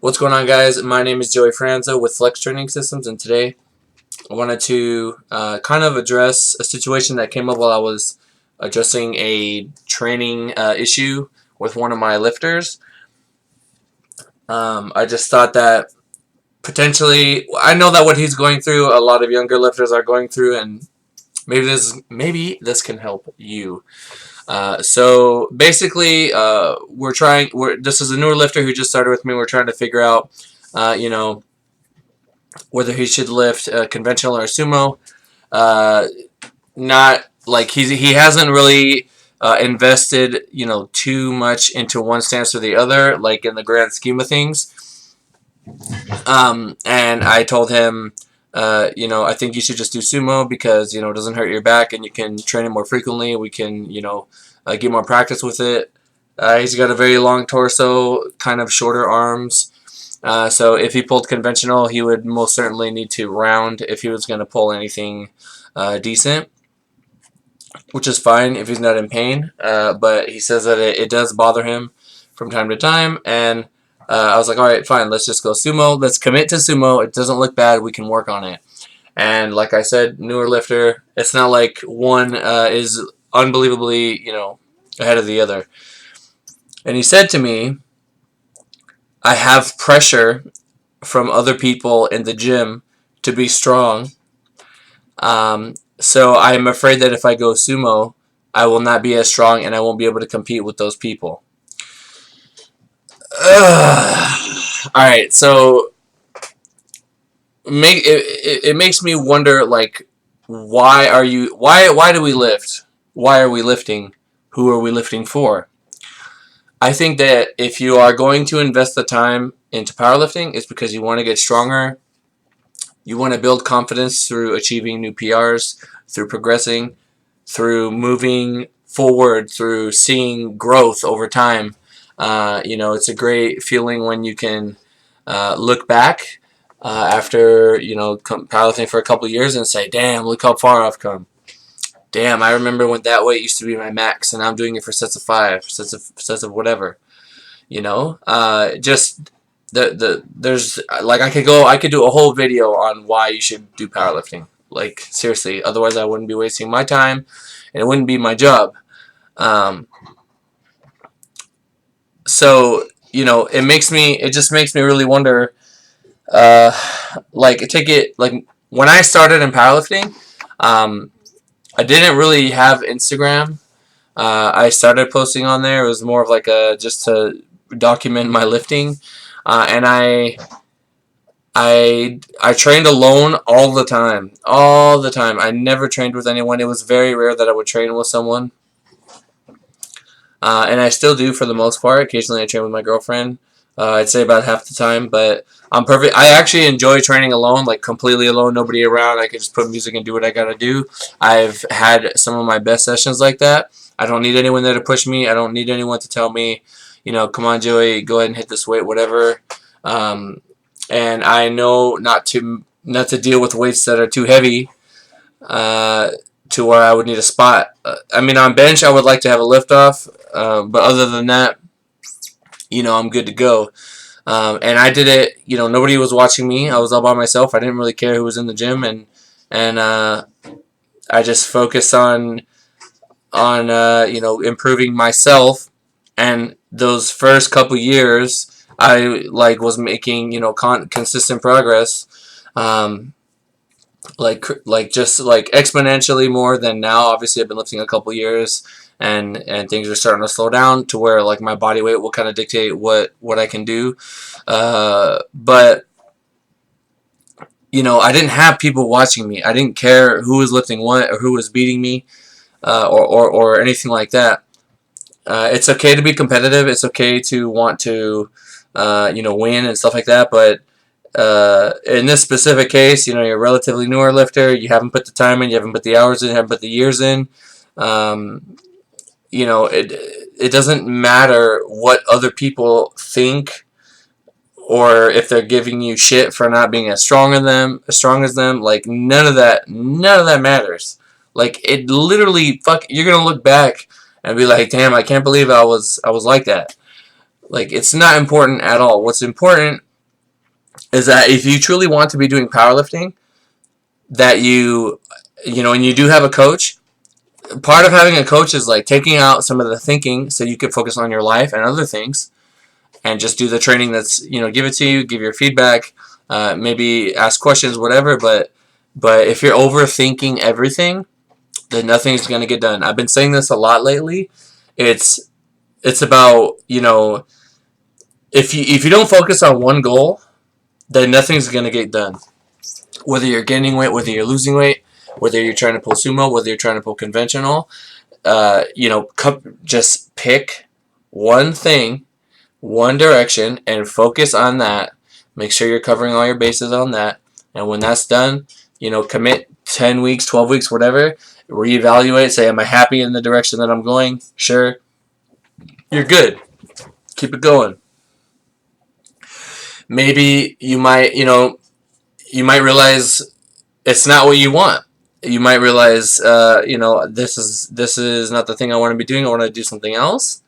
What's going on, guys? My name is Joey Franzo with Flex Training Systems, and today I wanted to kind of address a situation that came up while I was addressing a training issue with one of my lifters. I just thought that potentially, I know that what he's going through, a lot of younger lifters are going through, and maybe this can help you. So basically, this is a newer lifter who just started with me. We're trying to figure out, whether he should lift conventional or sumo. Not like he hasn't really invested, too much into one stance or the other, like in the grand scheme of things. And I told him, I think you should just do sumo because, it doesn't hurt your back and you can train it more frequently. We can, get more practice with it. He's got a very long torso, kind of shorter arms. So if he pulled conventional, he would most certainly need to round if he was going to pull anything decent, which is fine if he's not in pain. But he says that it does bother him from time to time, and I was like, all right, fine, let's just go sumo. Let's commit to sumo. It doesn't look bad. We can work on it. And like I said, newer lifter, it's not like one is unbelievably, ahead of the other. And he said to me, I have pressure from other people in the gym to be strong. So I am afraid that if I go sumo, I will not be as strong and I won't be able to compete with those people. Alright, so it makes me wonder, like, why do we lift? Why are we lifting? Who are we lifting for? I think that if you are going to invest the time into powerlifting, it's because you want to get stronger. You want to build confidence through achieving new PRs, through progressing, through moving forward, through seeing growth over time. It's a great feeling when you can look back after, powerlifting for a couple of years and say, damn, look how far I've come. Damn, I remember when that weight used to be my max, and I'm doing it for sets of 5, sets of whatever. Just there's like I could do a whole video on why you should do powerlifting. Like, seriously, otherwise I wouldn't be wasting my time, and it wouldn't be my job. So it just makes me really wonder. Like when I started in powerlifting, I didn't really have Instagram. I started posting on there. It was more of like just to document my lifting, and I trained alone all the time. All the time. I never trained with anyone. It was very rare that I would train with someone. And I still do for the most part. Occasionally I train with my girlfriend. I'd say about half the time, but I'm perfect. I actually enjoy training alone, like completely alone, nobody around. I can just put music and do what I gotta do. I've had some of my best sessions like that. I don't need anyone there to push me. I don't need anyone to tell me, come on, Joey, go ahead and hit this weight, whatever. And I know not to deal with weights that are too heavy to where I would need a spot. On bench, I would like to have a lift off, but other than that, I'm good to go. And I did it, nobody was watching me. I was all by myself. I didn't really care who was in the gym, and I just focused on improving myself. And those first couple years, I was making consistent progress, just exponentially more than now. Obviously, I've been lifting a couple years, and things are starting to slow down to where my body weight will kind of dictate what I can do. But I didn't have people watching me. I didn't care who was lifting what or who was beating me, or anything like that. It's okay to be competitive. It's okay to want to win and stuff like that. But in this specific case, you're a relatively newer lifter. You haven't put the time in. You haven't put the hours in. You haven't put the years in. It doesn't matter what other people think, or if they're giving you shit for not being as strong as them. Like, none of that matters. Like, it literally, you're gonna look back and be like, damn, I can't believe I was like that. Like, it's not important at all. What's important is that if you truly want to be doing powerlifting, that and you do have a coach. Part of having a coach is like taking out some of the thinking so you can focus on your life and other things, and just do the training that's, give it to you, give your feedback, maybe ask questions, whatever. But if you're overthinking everything, then nothing's gonna get done. I've been saying this a lot lately. It's about, if you don't focus on one goal, then nothing's gonna get done. Whether you're gaining weight, whether you're losing weight, whether you're trying to pull sumo, whether you're trying to pull conventional, just pick one thing, one direction, and focus on that. Make sure you're covering all your bases on that. And when that's done, commit 10 weeks, 12 weeks, whatever. Reevaluate, say, am I happy in the direction that I'm going? Sure. You're good. Keep it going. Maybe you might realize it's not what you want. You might realize, this is not the thing I want to be doing. I want to do something else.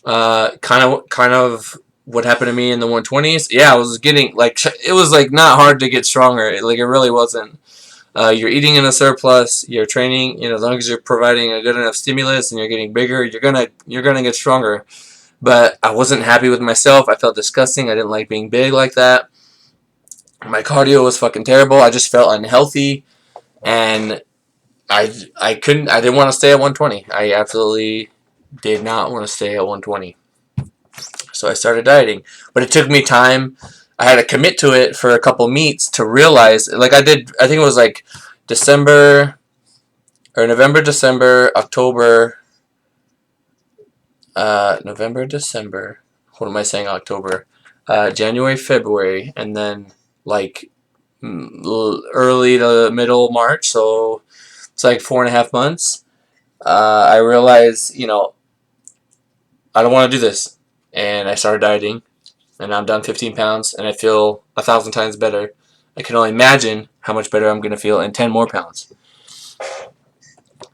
Kind of what happened to me in the 120s. Yeah, I was getting it was not hard to get stronger. It really wasn't. You're eating in a surplus. You're training. As long as you're providing a good enough stimulus and you're getting bigger, you're gonna get stronger. But I wasn't happy with myself. I felt disgusting. I didn't like being big like that. My cardio was fucking terrible. I just felt unhealthy, and I didn't want to stay at 120. I absolutely did not want to stay at 120. So I started dieting. But it took me time. I had to commit to it for a couple meets to realize, I think it was December, or November, December, October, November, December, what am I saying, October, January, February, and then early to middle March, so it's 4.5 months. I realized, I don't want to do this, and I started dieting, and I'm down 15 pounds, and I feel 1,000 times better. I can only imagine how much better I'm going to feel in 10 more pounds.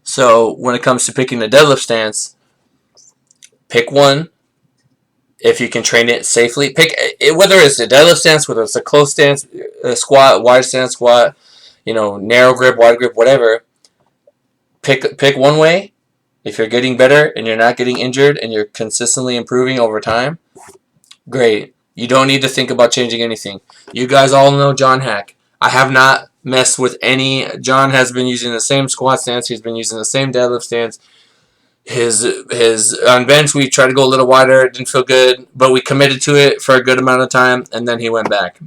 So when it comes to picking the deadlift stance, pick one. If you can train it safely, pick it, whether it's a deadlift stance, whether it's a close stance, a squat, wide stance, squat, narrow grip, wide grip, whatever. Pick one way. If you're getting better and you're not getting injured and you're consistently improving over time, great. You don't need to think about changing anything. You guys all know John Hack. I have not messed with any. John has been using the same squat stance. He's been using the same deadlift stance. His on bench, we tried to go a little wider. It didn't feel good, but we committed to it for a good amount of time, and then he went back.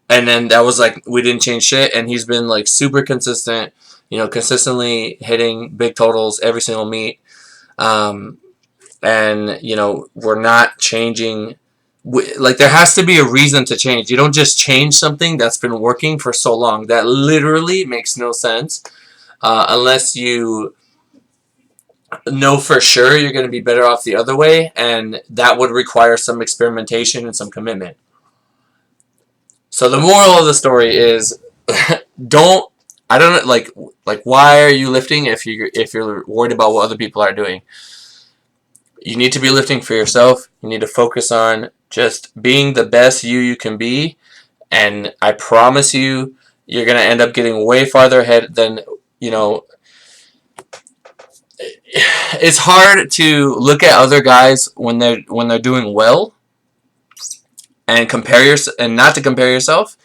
And then that was we didn't change shit, and he's been super consistent, consistently hitting big totals every single meet. And we're not changing. There has to be a reason to change. You don't just change something that's been working for so long. That literally makes no sense unless you know for sure you're going to be better off the other way, and that would require some experimentation and some commitment. So the moral of the story is I don't why are you lifting if you're worried about what other people are doing? You need to be lifting for yourself. You need to focus on just being the best you can be, and I promise you, you're going to end up getting way farther ahead than, it's hard to look at other guys when they're doing well and not to compare yourself.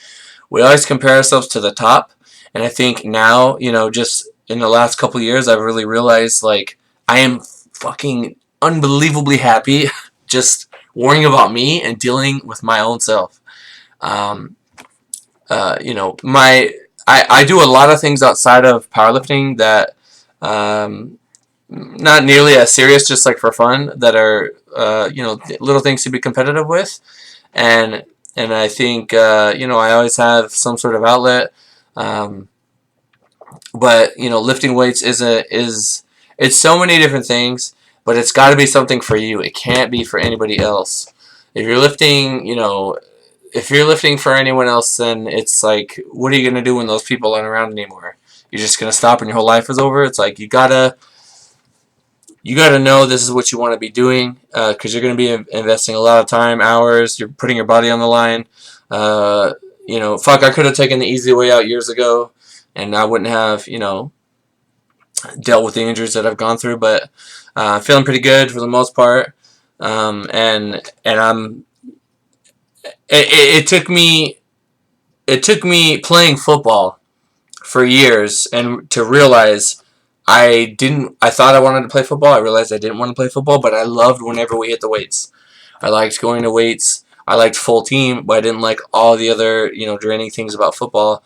We always compare ourselves to the top, and I think now, just in the last couple of years, I've really realized I am fucking unbelievably happy just worrying about me and dealing with my own self. I do a lot of things outside of powerlifting that not nearly as serious, just for fun, that are little things to be competitive with, and I think I always have some sort of outlet, but lifting weights is it's so many different things, but it's got to be something for you. It can't be for anybody else. If you're lifting, for anyone else, then it's what are you gonna do when those people aren't around anymore? You're just gonna stop and your whole life is over. It's you gotta you got to know this is what you want to be doing, because you're going to be investing a lot of time, hours. You're putting your body on the line. Fuck, I could have taken the easy way out years ago, and I wouldn't have, dealt with the injuries that I've gone through. But I'm feeling pretty good for the most part. And I'm. It took me playing football for years and to realize I thought I wanted to play football. I realized I didn't want to play football, but I loved whenever we hit the weights. I liked going to weights. I liked full team, but I didn't like all the other, draining things about football.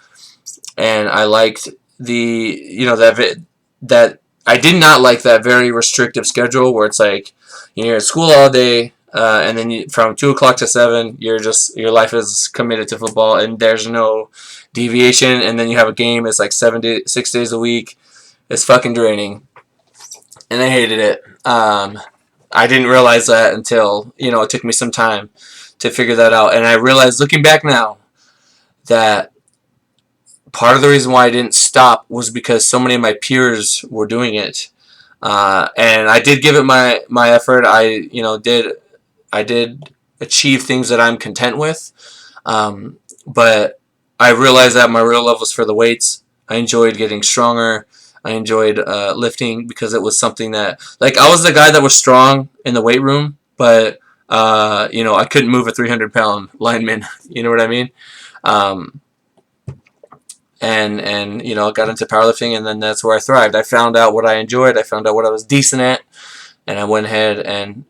And I liked that I did not like that very restrictive schedule where it's like you're at school all day, and then from 2 o'clock to 7, your life is committed to football, and there's no deviation. And then you have a game. It's like 6 days a week. It's fucking draining, and I hated it. I didn't realize that until it took me some time to figure that out, and I realized looking back now that part of the reason why I didn't stop was because so many of my peers were doing it, and I did give it my effort. I did achieve things that I'm content with, but I realized that my real love was for the weights. I enjoyed getting stronger. I enjoyed lifting because it was something that, like, I was the guy that was strong in the weight room, but I couldn't move a 300-pound lineman. You know what I mean? Um, and got into powerlifting, and then that's where I thrived. I found out what I enjoyed. I found out what I was decent at, and I went ahead and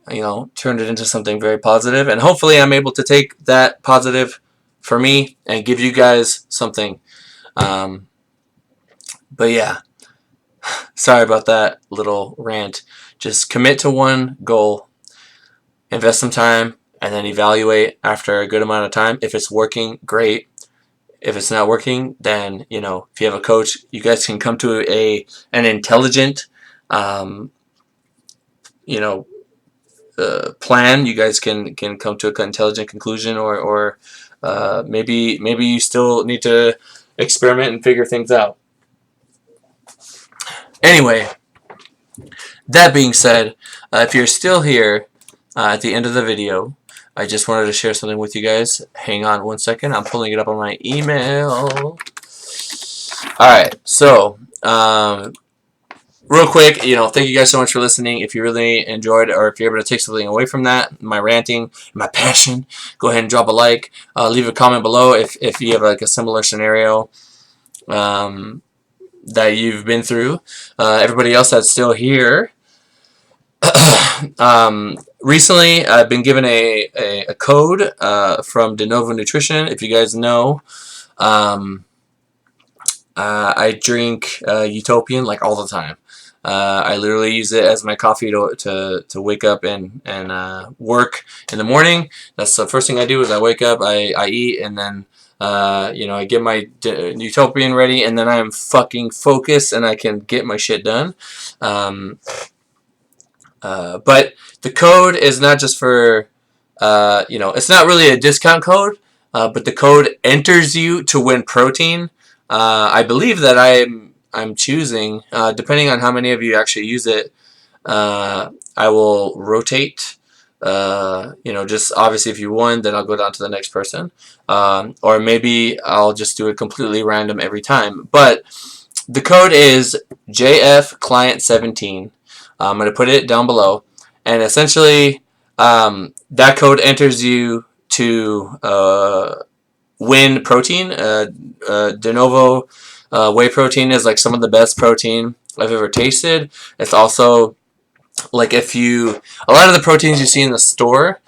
turned it into something very positive. And hopefully, I'm able to take that positive for me and give you guys something. But yeah, sorry about that little rant. Just commit to one goal, invest some time, and then evaluate after a good amount of time. If it's working, great. If it's not working, then if you have a coach, you guys can come to an intelligent, you know, plan. You guys can come to an intelligent conclusion, or maybe you still need to experiment and figure things out. Anyway, that being said, if you're still here at the end of the video, I just wanted to share something with you guys. Hang on one second. I'm pulling it up on my email. Alright, so, real quick, thank you guys so much for listening. If you really enjoyed, or if you're able to take something away from that, my ranting, my passion, go ahead and drop a like. Leave a comment below if you have like a similar scenario that you've been through. Everybody else that's still here, recently I've been given a code from Denovo Nutrition. If you guys know, I drink Utopian like all the time. I literally use it as my coffee to wake up and work in the morning. That's the first thing I do is I wake up, I eat, and then I get my Utopian ready, and then I am fucking focused and I can get my shit done. But the code is not just for, it's not really a discount code, but the code enters you to win protein. I believe that I'm choosing, depending on how many of you actually use it, I will rotate. Just obviously if you won, then I'll go down to the next person. Or maybe I'll just do it completely random every time. But the code is JFClient17. I'm going to put it down below. And essentially, that code enters you to win protein. Denovo whey protein is like some of the best protein I've ever tasted. It's also like a lot of the proteins you see in the store,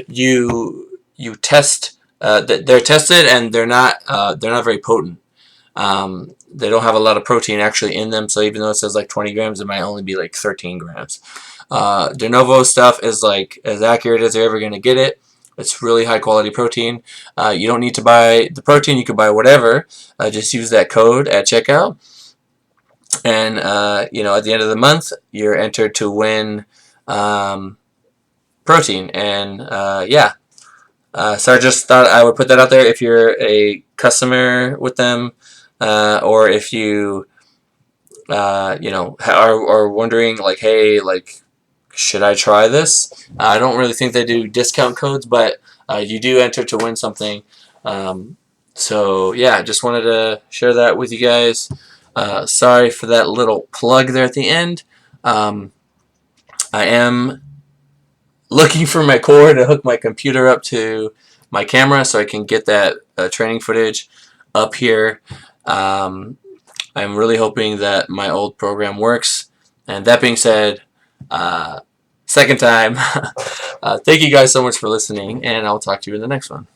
you test, they're tested and they're not very potent. They don't have a lot of protein actually in them, so even though it says like 20 grams, it might only be like 13 grams. Denovo stuff is like as accurate as you're ever going to get it. It's really high quality protein. You don't need to buy the protein. You can buy whatever. Just use that code at checkout. And, at the end of the month, you're entered to win protein. And, yeah. So I just thought I would put that out there if you're a customer with them, or if you are wondering like, hey, like, should I try this? I don't really think they do discount codes, but you do enter to win something. Um, so yeah, just wanted to share that with you guys. Sorry for that little plug there at the end. I am looking for my cord to hook my computer up to my camera so I can get that training footage up here. Um, I'm really hoping that my old program works. And that being said, uh, second time, thank you guys so much for listening, and I'll talk to you in the next one.